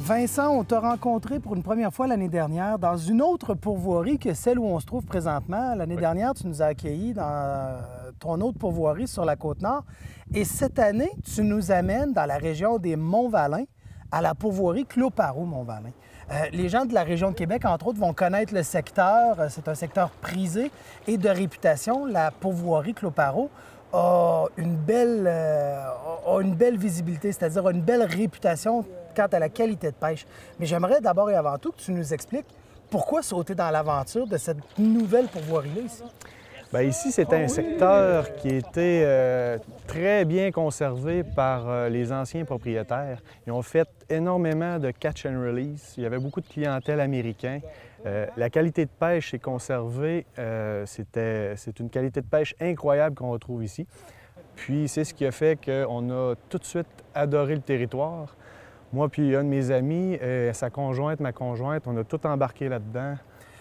Vincent, on t'a rencontré pour une première fois l'année dernière dans une autre pourvoirie que celle où on se trouve présentement. L'année dernière, tu nous as accueillis dans ton autre pourvoirie sur la Côte-Nord. Et cette année, tu nous amènes dans la région des Monts-Valin, à la pourvoirie Clos-Parot-Montvalin. Les gens de la région de Québec, entre autres, vont connaître le secteur. C'est un secteur prisé et de réputation. La pourvoirie Clos-Parot a une belle visibilité, c'est-à-dire a une belle réputation quant à la qualité de pêche. Mais j'aimerais d'abord et avant tout que tu nous expliques pourquoi sauter dans l'aventure de cette nouvelle pourvoirie-là ici. Bien, ici, c'est un secteur qui était très bien conservé par les anciens propriétaires. Ils ont fait énormément de catch and release. Il y avait beaucoup de clientèle américaine. La qualité de pêche est conservée. C'est une qualité de pêche incroyable qu'on retrouve ici. Puis, c'est ce qui a fait qu'on a tout de suite adoré le territoire. Moi puis un de mes amis, sa conjointe, ma conjointe, on a tout embarqué là-dedans.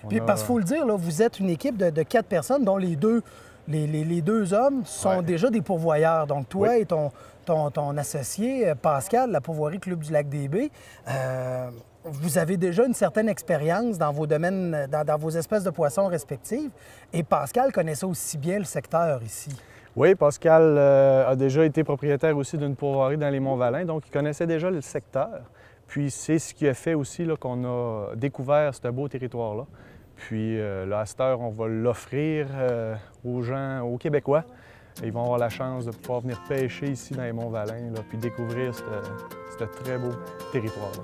Puis, parce qu'il faut le dire, là, vous êtes une équipe de 4 personnes, dont les deux hommes sont déjà des pourvoyeurs. Donc, toi et ton associé, Pascal, la pourvoirie Club du Lac-des-Baies, vous avez déjà une certaine expérience dans vos domaines, dans vos espèces de poissons respectives. Et Pascal connaissait aussi bien le secteur ici. Oui, Pascal a déjà été propriétaire aussi d'une pourvoirie dans les Monts-Valin, donc il connaissait déjà le secteur. Puis c'est ce qui a fait aussi qu'on a découvert ce beau territoire-là. Puis là, à cette heure, on va l'offrir aux gens, aux Québécois. Ils vont avoir la chance de pouvoir venir pêcher ici dans les Monts-Valin, puis découvrir ce très beau territoire-là.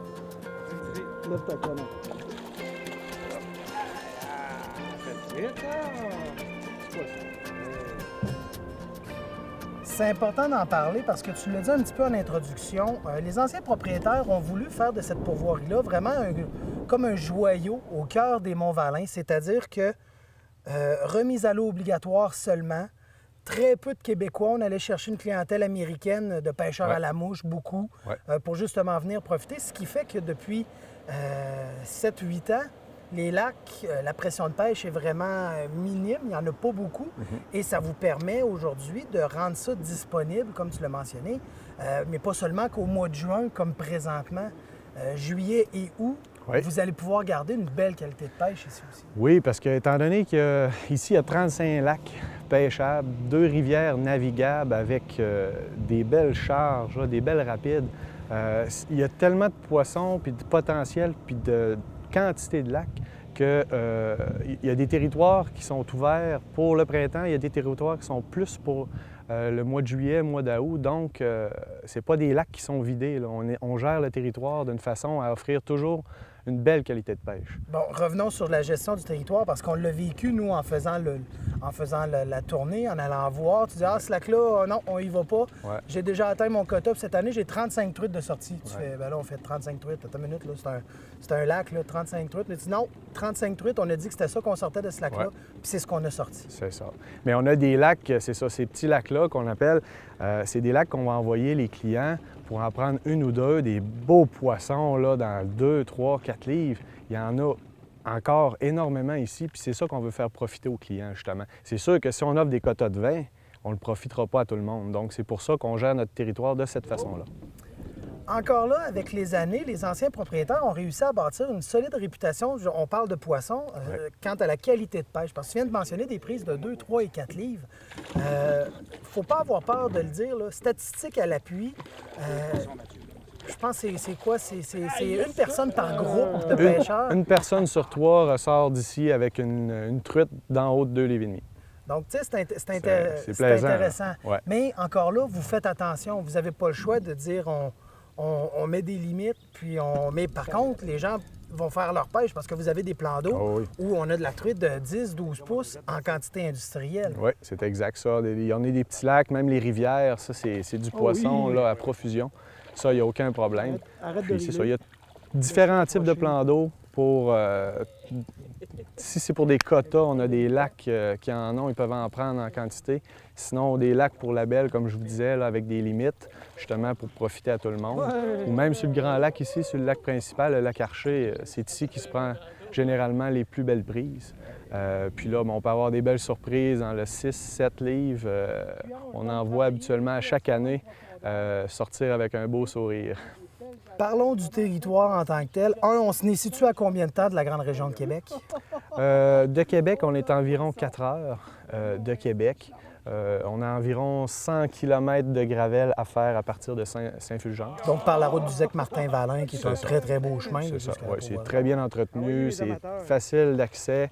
C'est important d'en parler parce que tu l'as dit un petit peu en introduction. Les anciens propriétaires ont voulu faire de cette pourvoirie-là vraiment comme un joyau au cœur des Monts-Valin, c'est-à-dire que remise à l'eau obligatoire seulement, très peu de Québécois. On allait chercher une clientèle américaine de pêcheurs à la mouche, beaucoup, pour justement venir profiter. Ce qui fait que depuis 7-8 ans, les lacs, la pression de pêche est vraiment minime, il n'y en a pas beaucoup. Et ça vous permet aujourd'hui de rendre ça disponible, comme tu l'as mentionné, mais pas seulement qu'au mois de juin, comme présentement, juillet et août. Vous allez pouvoir garder une belle qualité de pêche ici aussi. Oui, parce que étant donné qu'ici, il y a 35 lacs pêchables, 2 rivières navigables avec des belles charges, des belles rapides, il y a tellement de poissons, puis de potentiel, puis de quantité de lacs qu'il y a des territoires qui sont ouverts pour le printemps, il y a des territoires qui sont plus pour le mois de juillet, mois d'août. Donc, c'est pas des lacs qui sont vidés. Là. On gère le territoire d'une façon à offrir toujours une belle qualité de pêche. Bon, revenons sur la gestion du territoire parce qu'on l'a vécu, nous, en faisant la tournée, en allant voir. Tu dis, ah, ce lac-là, non, on y va pas. J'ai déjà atteint mon quota. Puis cette année, j'ai 35 truites de sortie. Tu fais, ben là, on fait 35 truites. Attends une minute, là, c'est un lac, là, 35 truites. Mais tu dis, non, 35 truites, on a dit que c'était ça qu'on sortait de ce lac-là. Puis c'est ce qu'on a sorti. C'est ça. Mais on a des lacs, c'est ça, ces petits lacs-là qu'on appelle, c'est des lacs qu'on va envoyer les clients pour en prendre une ou deux, des beaux poissons là, dans 2, 3, 4 livres. Il y en a encore énormément ici, puis c'est ça qu'on veut faire profiter aux clients, justement. C'est sûr que si on offre des quotas de vin, on ne le profitera pas à tout le monde. Donc, c'est pour ça qu'on gère notre territoire de cette façon-là. Encore là, avec les années, les anciens propriétaires ont réussi à bâtir une solide réputation, on parle de poissons, quant à la qualité de pêche. Parce que tu viens de mentionner des prises de 2, 3 et 4 livres. Il ne faut pas avoir peur de le dire, là. Statistiques à l'appui, je pense que c'est quoi? C'est une personne par groupe de pêcheurs. Une personne sur 3 ressort d'ici avec une truite d'en haut de 2,5 livres. Donc, tu sais, c'est intéressant. Ouais. Mais encore là, vous faites attention. Vous n'avez pas le choix de dire on met des limites, puis mais par contre, les gens vont faire leur pêche parce que vous avez des plans d'eau où on a de la truite de 10-12 pouces en quantité industrielle. Oui, c'est exact ça. Il y en a des petits lacs, même les rivières, ça, c'est du poisson là, à profusion. Ça, il n'y a aucun problème. Puis c'est ça, il y a différents types de plans d'eau pour... si c'est pour des quotas, on a des lacs qui en ont, ils peuvent en prendre en quantité. Sinon, des lacs pour la belle, comme je vous disais, là, avec des limites, justement pour profiter à tout le monde. Ou même sur le grand lac ici, sur le lac principal, le lac Archer, c'est ici qui se prend généralement les plus belles prises. Puis là, on peut avoir des belles surprises dans le 6-7 livres. On en voit habituellement à chaque année sortir avec un beau sourire. Parlons du territoire en tant que tel. On se situe à combien de temps de la grande région de Québec? De Québec, on est environ 4 heures de Québec. On a environ 100 km de gravel à faire à partir de Saint-Fulgence. Donc par la route du ZEC-Martin-Valin, qui est un très, très beau chemin. C'est ça, oui, c'est très bien entretenu, c'est facile d'accès,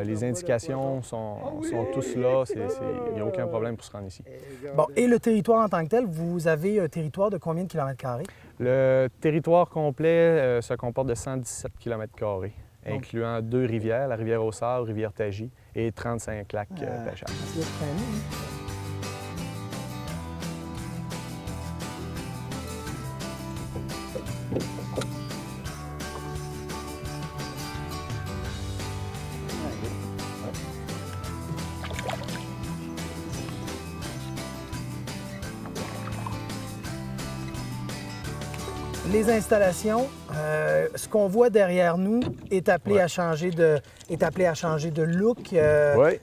les indications sont tous là, il n'y a aucun problème pour se rendre ici. Bon, et le territoire en tant que tel, vous avez un territoire de combien de kilomètres carrés? Le territoire complet se comporte de 117 km², incluant 2 rivières, la rivière Au Sable, rivière Tagy et 35 lacs pêchables. Les installations, ce qu'on voit derrière nous est appelé à changer de look.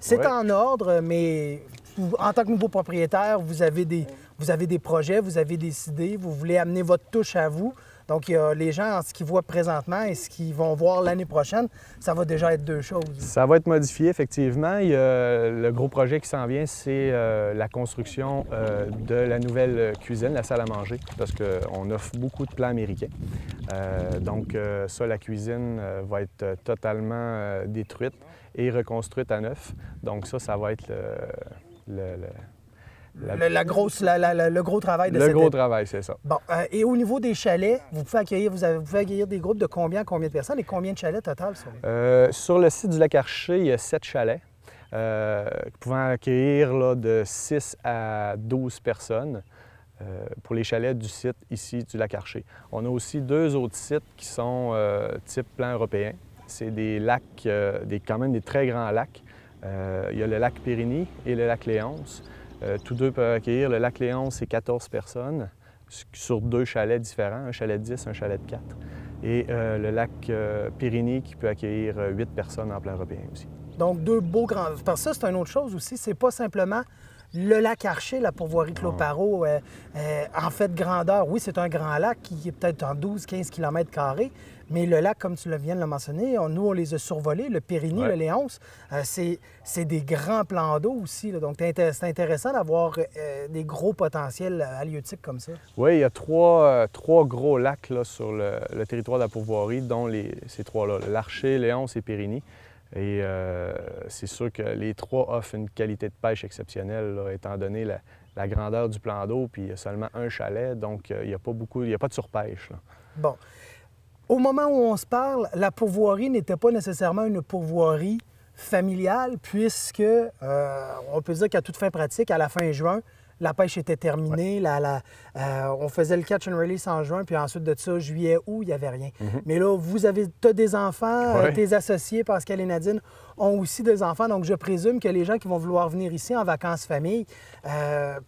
C'est en ordre, mais en tant que nouveau propriétaire, vous avez des projets, vous avez décidé, vous voulez amener votre touche à vous. Donc, les gens, ce qu'ils voient présentement et ce qu'ils vont voir l'année prochaine, ça va déjà être deux choses. Ça va être modifié, effectivement. Le gros projet qui s'en vient, c'est la construction de la nouvelle cuisine, la salle à manger, parce qu'on offre beaucoup de plans américains. Donc, ça, la cuisine va être totalement détruite et reconstruite à neuf. Donc, ça va être le gros travail de Le gros travail, c'est ça. Bon, et au niveau des chalets, vous pouvez accueillir des groupes de combien de personnes et combien de chalets total? Sur le site du Lac-Archer, il y a 7 chalets pouvant accueillir là, de 6 à 12 personnes pour les chalets du site ici du Lac-Archer. On a aussi 2 autres sites qui sont type plan européen. C'est des lacs, quand même des très grands lacs. Il y a le lac Périgny et le lac Léonce. Tous deux peuvent accueillir. Le lac Léonce, c'est 14 personnes sur 2 chalets différents, un chalet de 10, un chalet de 4. Et le lac Périgny qui peut accueillir 8 personnes en plan européen aussi. Donc, 2 beaux grands... Parce que ça, c'est une autre chose aussi. C'est pas simplement le lac Archer, la pourvoirie Claude Parrot, en fait, grandeur. Oui, c'est un grand lac qui est peut-être en 12-15 km². Mais le lac, comme tu viens de le mentionner, nous, on les a survolés, le Périgny, le Léonce, c'est des grands plans d'eau aussi. Là. Donc, c'est intéressant d'avoir des gros potentiels halieutiques comme ça. Oui, il y a trois gros lacs là, sur le territoire de la pourvoirie, dont ces 3-là, l'Archer, Léonce et Périgny. Et c'est sûr que les 3 offrent une qualité de pêche exceptionnelle, là, étant donné la grandeur du plan d'eau, puis il y a seulement un chalet, donc il n'y a pas de surpêche. Là. Bon. Au moment où on se parle, la pourvoirie n'était pas nécessairement une pourvoirie familiale, puisque on peut dire qu'à toute fin pratique, à la fin juin, la pêche était terminée. On faisait le catch and release en juin, puis ensuite de ça, juillet, août, il n'y avait rien. Mais là, tu as des enfants, tes associés, Pascal et Nadine, ont aussi des enfants. Donc, je présume que les gens qui vont vouloir venir ici en vacances famille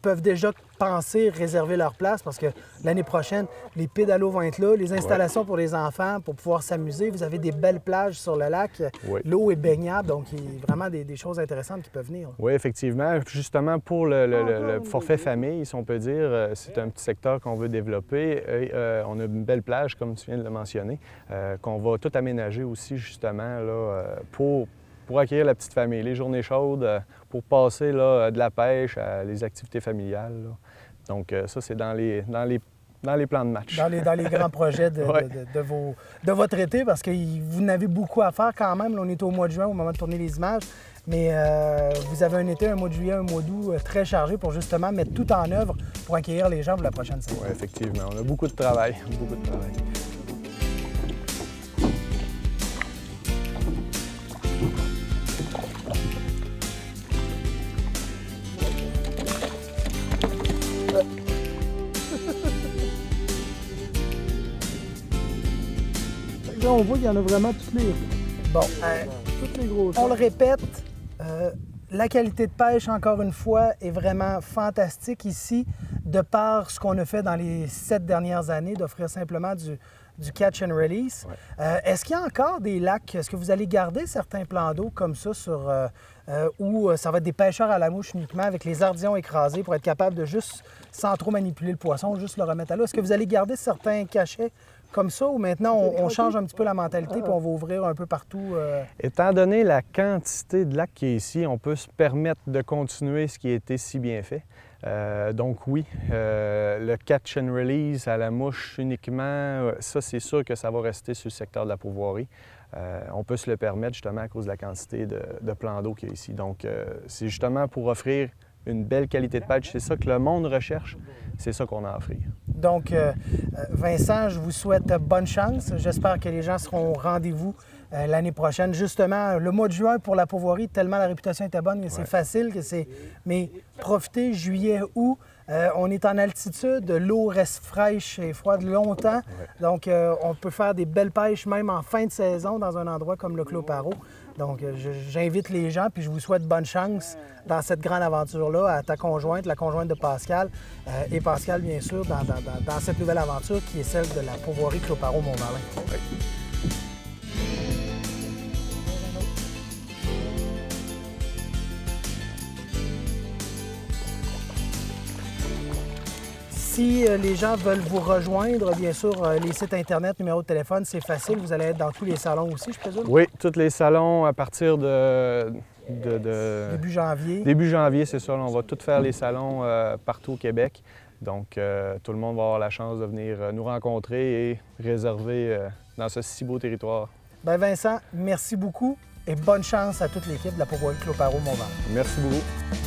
peuvent déjà penser réserver leur place parce que l'année prochaine, les pédalos vont être là, les installations pour les enfants, pour pouvoir s'amuser. Vous avez des belles plages sur le lac. L'eau est baignable, donc il y a vraiment des choses intéressantes qui peuvent venir. Oui, effectivement. Justement, pour le forfait famille, si on peut dire, c'est un petit secteur qu'on veut développer. Et, on a une belle plage, comme tu viens de le mentionner, qu'on va tout aménager aussi, justement, là, pour accueillir la petite famille, les journées chaudes, pour passer là, de la pêche à les activités familiales. Là. Donc ça, c'est dans les plans de match. Dans les grands projets de votre été, parce que vous n'avez beaucoup à faire quand même. Là, on est au mois de juin au moment de tourner les images, mais vous avez un été, un mois de juillet, un mois d'août très chargé pour justement mettre tout en œuvre pour accueillir les gens pour la prochaine saison. Oui, effectivement. On a beaucoup de travail, beaucoup de travail. Là, on voit qu'il y en a vraiment toutes les grosses. On le répète, la qualité de pêche, encore une fois, est vraiment fantastique ici, de par ce qu'on a fait dans les 7 dernières années, d'offrir simplement du catch and release. Ouais. Est-ce qu'il y a encore des lacs? Est-ce que vous allez garder certains plans d'eau comme ça où ça va être des pêcheurs à la mouche uniquement avec les ardillons écrasés pour être capable de juste, sans trop manipuler le poisson, juste le remettre à l'eau? Est-ce que vous allez garder certains cachets comme ça ou maintenant on change un petit peu la mentalité et on va ouvrir un peu partout? Étant donné la quantité de lacs qui est ici, on peut se permettre de continuer ce qui a été si bien fait. Donc oui, le catch and release à la mouche uniquement, ça c'est sûr que ça va rester sur le secteur de la pourvoirie. On peut se le permettre justement à cause de la quantité de plans d'eau qu'il y a ici. Donc c'est justement pour offrir une belle qualité de pêche. C'est ça que le monde recherche, c'est ça qu'on a à offrir. Donc Vincent, je vous souhaite bonne chance. J'espère que les gens seront au rendez-vous l'année prochaine. Justement, le mois de juin pour la pourvoirie, tellement la réputation était bonne que c'est facile, que c'est. Mais profitez, juillet, août, on est en altitude, l'eau reste fraîche et froide longtemps. Donc, on peut faire des belles pêches même en fin de saison dans un endroit comme le Clos Parrot. Donc, j'invite les gens, puis je vous souhaite bonne chance dans cette grande aventure-là, à ta conjointe, la conjointe de Pascal, et Pascal, bien sûr, dans cette nouvelle aventure qui est celle de la pourvoirie Clos Parrot Mont-Valin. Oui. Si les gens veulent vous rejoindre, bien sûr, les sites Internet, numéro de téléphone, c'est facile. Vous allez être dans tous les salons aussi, je présume? Oui, tous les salons à partir de début janvier. Début janvier, c'est ça. On va tous faire les salons partout au Québec. Donc, tout le monde va avoir la chance de venir nous rencontrer et réserver dans ce si beau territoire. Bien, Vincent, merci beaucoup et bonne chance à toute l'équipe de la pourvoirie Clos Parrot Mont-Valin. Merci beaucoup.